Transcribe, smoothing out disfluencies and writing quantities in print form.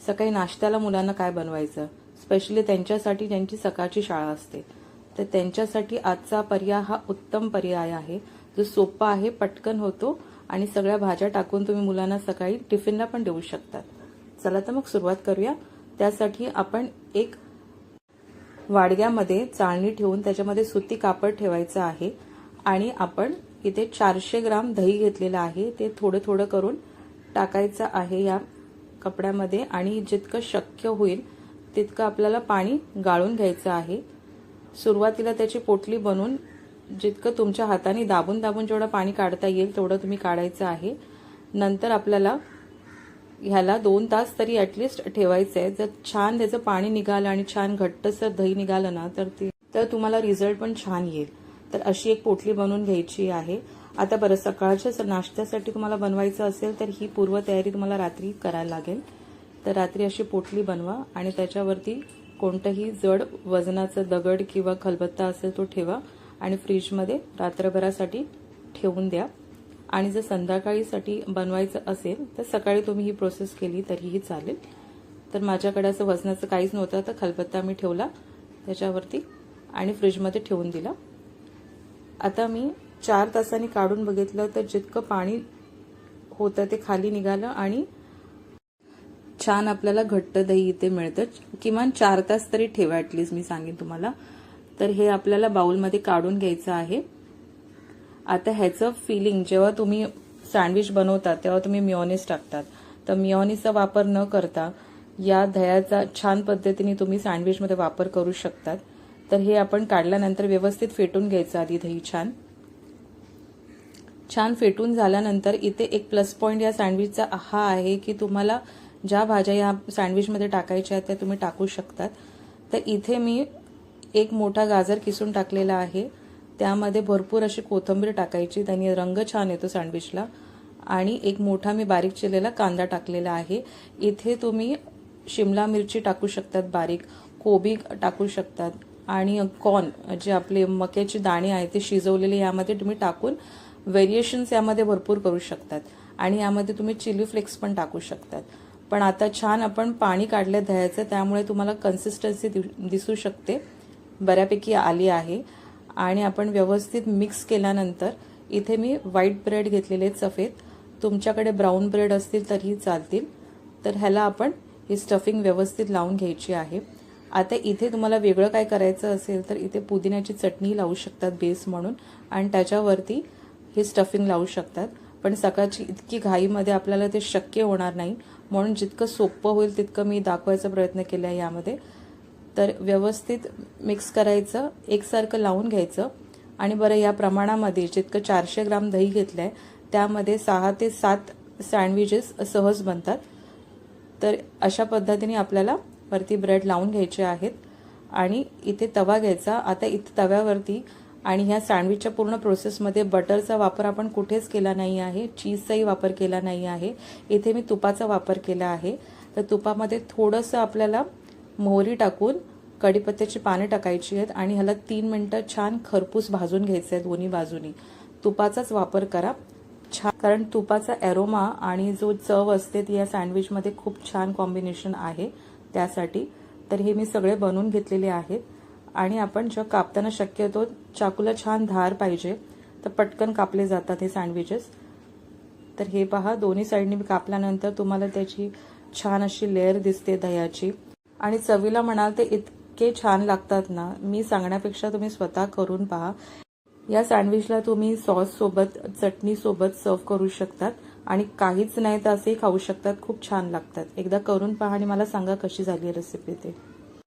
सकाळी नाश्त्याला मुलांना काय बनवायचं, स्पेशली त्यांच्यासाठी ज्यांची सकाळची शाळा असते, तर त्यांच्यासाठी आजचा पर्याय हा उत्तम पर्याय आहे, जो सोपा आहे, पटकन होतो आणि सगळ्या भाज्या टाकून तुम्ही मुलांना सकाळी टिफिनला पण देऊ शकतात। चला तर मग सुरुवात करूया। त्यासाठी आपण एक वाडग्यामध्ये चाळणी ठेवून त्याच्यामध्ये सुती कापड ठेवायचं आहे आणि आपण इथे 400 ग्राम दही घेतलेलं आहे, ते थोडं थोडं करून टाकायचं आहे या कपड्यामध्ये आणि जितकं शक्य होईल तितकं आपल्याला पाणी गाळून घ्यायचं आहे। सुरुवातीला त्याची पोटली बनवून जितकं तुमच्या हाताने दाबून दाबून जेवढं पाणी काढता येईल तेवढं तुम्ही काढायचं आहे। नंतर आपल्याला ह्याला 2 तास तरी ॲटलिस्ट ठेवायचं आहे। जर छान त्याचं पाणी निघालं आणि छान घट्टसर दही निघालं ना तर तुम्हाला रिझल्ट पण छान येईल। तर अशी एक पोटली बनवून घ्यायची आहे। आता बरं, सकाळच्या नाश्त्यासाठी तुम्हाला बनवायचं असेल तर ही पूर्वतयारी तुम्हाला रात्री करायला लागेल। तर रात्री अशी पोटली बनवा आणि त्याच्यावरती कोणतंही जड वजनाचं दगड किंवा खलबत्ता असेल तो ठेवा आणि फ्रीजमध्ये रात्रभरासाठी ठेवून द्या। आणि जर संध्याकाळीसाठी बनवायचं असेल तर सकाळी तुम्ही ही प्रोसेस केली तरीही चालेल। तर माझ्याकडे असं वजनाचं काहीच नव्हतं, तर खलबत्ता मी ठेवला त्याच्यावरती आणि फ्रीजमध्ये ठेवून दिला। आता मी 4 तासांनी काढून बघितलं तर जितकं पाणी होतं ते खाली निघालं आणि छान आपल्याला घट्ट दही इथे मिळतं। किमान 4 तास तरी ठेवा ॲटलिस्ट, मी सांगेन तुम्हाला। तर हे आपल्याला बाउलमध्ये काढून घ्यायचं आहे। आता ह्याचं फिलिंग जेव्हा तुम्ही सँडविच बनवता तेव्हा तुम्ही मेयोनीज टाकतात, तर मेयोनीजचा वापर न करता या दह्याचा छान पद्धतीने तुम्ही सँडविचमध्ये वापर करू शकतात। तर हे आपण काढल्यानंतर व्यवस्थित फेटून घ्यायचं आधी दही छान फेटून झाल्यानंतर इथे एक प्लस पॉइंट या सँडविचचा हा आहे की तुम्हाला ज्या भाज्या या सँडविचमध्ये टाकायच्या आहेत त्या तुम्ही टाकू शकतात। तर इथे मी एक मोठा गाजर किसून टाकलेला आहे, त्यामध्ये भरपूर अशी कोथिंबीर टाकायची, त्याने रंग छान येतो सँडविचला। आणि एक मोठा मी बारीक चिरलेला कांदा टाकलेला आहे। इथे तुम्ही शिमला मिरची टाकू शकतात, बारीक कोबी टाकू शकतात आणि कॉर्न जे आपले मक्याचे दाणे आहेत ते शिजवलेले यामध्ये तुम्ही टाकून व्हेरिएशन्स यामध्ये भरपूर करू शकतात आणि यामध्ये तुम्ही चिली फ्लेक्स पण टाकू शकतात। पण आता छान आपण पाणी काढलं दह्याचं, त्यामुळे तुम्हाला कन्सिस्टन्सी दिसू शकते, बऱ्यापैकी आली आहे। आणि आपण व्यवस्थित मिक्स केल्यानंतर इथे मी व्हाईट ब्रेड घेतलेले सफेद, तुमच्याकडे ब्राऊन ब्रेड असतील तरीही चालतील। तर ह्याला आपण ही स्टफिंग व्यवस्थित लावून घ्यायची आहे। आता इथे तुम्हाला वेगळं काय करायचं असेल तर इथे पुदिन्याची चटणी लावू शकतात बेस म्हणून आणि त्याच्यावरती ही स्टफिंग लावू शकतात। पण सकाळची इतकी घाईमध्ये आपल्याला ते शक्य होणार नाही, म्हणून जितकं सोपं होईल तितकं मी दाखवायचा प्रयत्न केला आहे यामध्ये। तर व्यवस्थित मिक्स करायचं, एकसारखं लावून घ्यायचं आणि बरं, या प्रमाणामध्ये जितकं 400 ग्राम दही घेतलं आहे त्यामध्ये 6 ते 7 सँडविचेस सहज बनतात। तर अशा पद्धतीने आपल्याला वरती ब्रेड लावून घ्यायचे आहेत आणि इथे तवा घ्यायचा। आता इथे तव्यावरती आणि ह्या सँडविचच्या पूर्ण प्रोसेसमध्ये बटरचा वापर आपण कुठेच केला नाही आहे, चीजचाही वापर केला नाही आहे, इथे मी तुपाचा वापर केला आहे। तर तुपामध्ये थोडंसं आपल्याला मोहरी टाकून कढीपत्त्याची पाने टाकायची आहेत आणि ह्याला 3 मिनिटं छान खरपूस भाजून घ्यायचं आहे दोन्ही बाजूनी। तुपाचाच वापर करा छान, कारण तुपाचा एरोमा आणि जो चव असते ती या सँडविचमध्ये खूप छान कॉम्बिनेशन आहे त्यासाठी। तर हे मी सगळे बनवून घेतलेले आहेत आणि आपण जेव्हा कापताना शक्यतो चाकूला छान धार पाहिजे, तर पटकन कापले जातात हे सँडविचेस। तर हे पहा, दोन्ही साईडनी कापल्यानंतर तुम्हाला त्याची छान अशी लेअर दिसते दह्याची आणि चवीला म्हणाल ते इतके छान लागतात ना, मी सांगण्यापेक्षा तुम्ही स्वतः करून पहा। या सँडविचला तुम्ही सॉस सोबत, चटणी सोबत सर्व करू शकतात आणि काहीच नाही तर असेही खाऊ शकतात, खूप छान लागतात। एकदा करून पहा आणि मला सांगा कशी झाली रेसिपी ते।